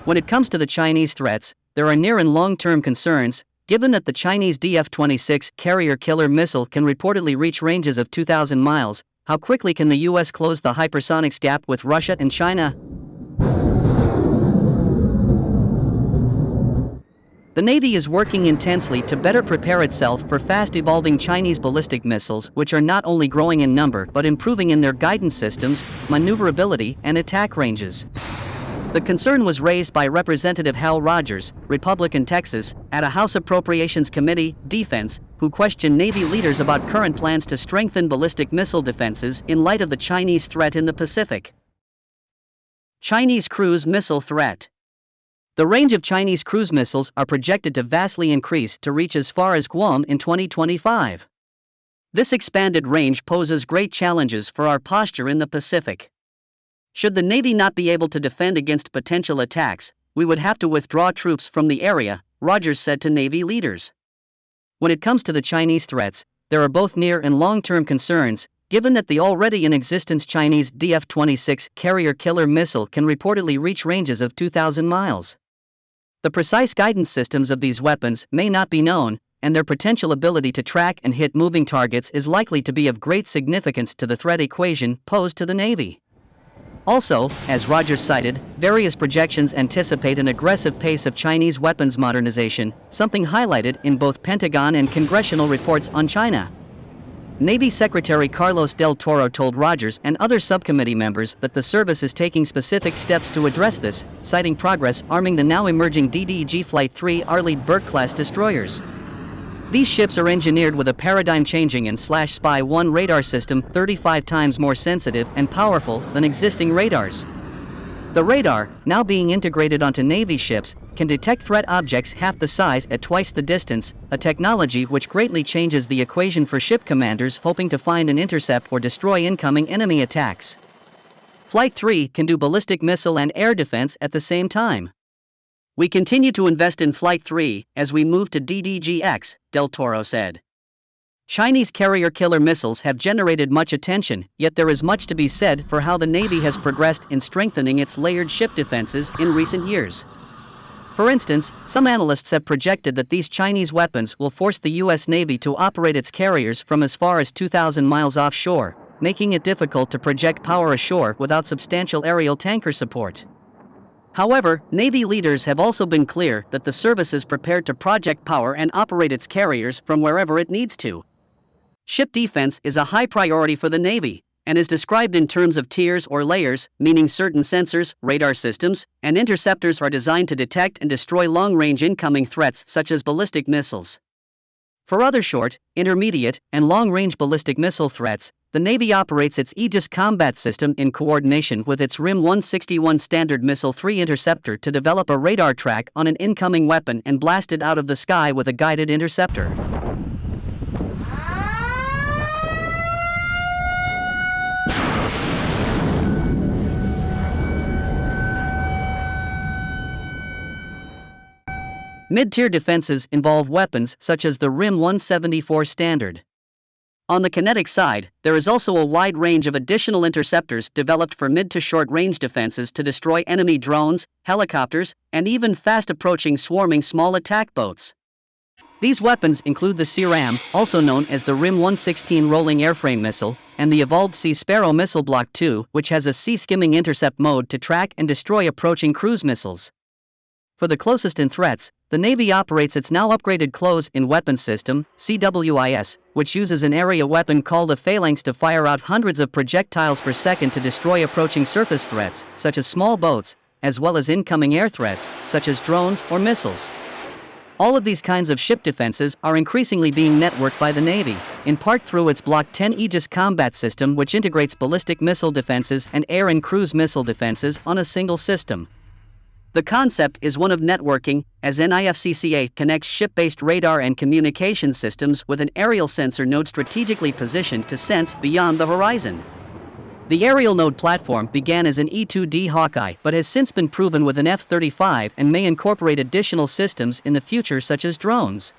When it comes to the Chinese threats, there are near and long-term concerns, given that the Chinese DF-26 carrier killer missile can reportedly reach ranges of 2,000 miles. How quickly can the US close the hypersonics gap with Russia and China? The Navy is working intensely to better prepare itself for fast-evolving Chinese ballistic missiles, which are not only growing in number but improving in their guidance systems, maneuverability, and attack ranges. The concern was raised by Representative Hal Rogers, Republican Texas, at a House Appropriations Committee, Defense, who questioned Navy leaders about current plans to strengthen ballistic missile defenses in light of the Chinese threat in the Pacific. Chinese cruise missile threat. The range of Chinese cruise missiles are projected to vastly increase to reach as far as Guam in 2025. This expanded range poses great challenges for our posture in the Pacific. Should the Navy not be able to defend against potential attacks, we would have to withdraw troops from the area, Rogers said to Navy leaders. When it comes to the Chinese threats, there are both near and long-term concerns, given that the already in existence Chinese DF-26 carrier killer missile can reportedly reach ranges of 2,000 miles. The precise guidance systems of these weapons may not be known, and their potential ability to track and hit moving targets is likely to be of great significance to the threat equation posed to the Navy. Also, as Rogers cited, various projections anticipate an aggressive pace of Chinese weapons modernization, something highlighted in both Pentagon and congressional reports on China. Navy Secretary Carlos Del Toro told Rogers and other subcommittee members that the service is taking specific steps to address this, citing progress arming the now emerging DDG Flight 3 Arleigh Burke-class destroyers. These ships are engineered with a paradigm-changing and Spy-1 radar system 35 times more sensitive and powerful than existing radars. The radar, now being integrated onto Navy ships, can detect threat objects half the size at twice the distance, a technology which greatly changes the equation for ship commanders hoping to find and intercept or destroy incoming enemy attacks. Flight 3 can do ballistic missile and air defense at the same time. We continue to invest in Flight 3 as we move to DDG-X, Del Toro said. Chinese carrier killer missiles have generated much attention, yet there is much to be said for how the Navy has progressed in strengthening its layered ship defenses in recent years. For instance, some analysts have projected that these Chinese weapons will force the U.S. Navy to operate its carriers from as far as 2,000 miles offshore, making it difficult to project power ashore without substantial aerial tanker support. However, Navy leaders have also been clear that the service is prepared to project power and operate its carriers from wherever it needs to. Ship defense is a high priority for the Navy, and is described in terms of tiers or layers, meaning certain sensors, radar systems, and interceptors are designed to detect and destroy long-range incoming threats such as ballistic missiles. For other short, intermediate, and long-range ballistic missile threats, the Navy operates its Aegis Combat System in coordination with its RIM-161 Standard Missile 3 interceptor to develop a radar track on an incoming weapon and blast it out of the sky with a guided interceptor. Mid-tier defenses involve weapons such as the RIM-174 Standard. On the kinetic side, there is also a wide range of additional interceptors developed for mid to short-range defenses to destroy enemy drones, helicopters, and even fast-approaching swarming small attack boats. These weapons include the CRAM, also known as the RIM-116 Rolling Airframe Missile, and the evolved Sea Sparrow Missile Block II, which has a sea-skimming intercept mode to track and destroy approaching cruise missiles. For the closest in threats, the Navy operates its now upgraded Close-in Weapon System, CWIS, which uses an area weapon called a phalanx to fire out hundreds of projectiles per second to destroy approaching surface threats, such as small boats, as well as incoming air threats, such as drones or missiles. All of these kinds of ship defenses are increasingly being networked by the Navy, in part through its Block 10 Aegis Combat System, which integrates ballistic missile defenses and air and cruise missile defenses on a single system. The concept is one of networking, as NIFCCA connects ship-based radar and communication systems with an aerial sensor node strategically positioned to sense beyond the horizon. The aerial node platform began as an E-2D Hawkeye but has since been proven with an F-35 and may incorporate additional systems in the future such as drones.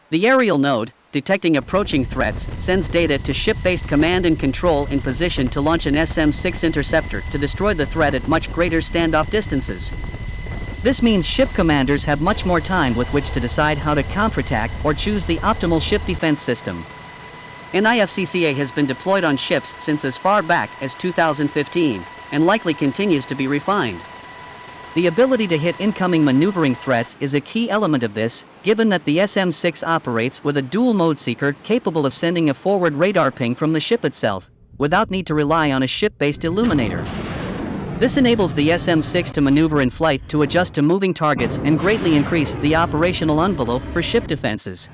The aerial node, detecting approaching threats, sends data to ship-based command and control in position to launch an SM-6 interceptor to destroy the threat at much greater standoff distances. This means ship commanders have much more time with which to decide how to counterattack or choose the optimal ship defense system. NIFCCA has been deployed on ships since as far back as 2015, and likely continues to be refined. The ability to hit incoming maneuvering threats is a key element of this, given that the SM-6 operates with a dual-mode seeker capable of sending a forward radar ping from the ship itself, without need to rely on a ship-based illuminator. This enables the SM-6 to maneuver in flight to adjust to moving targets and greatly increase the operational envelope for ship defenses.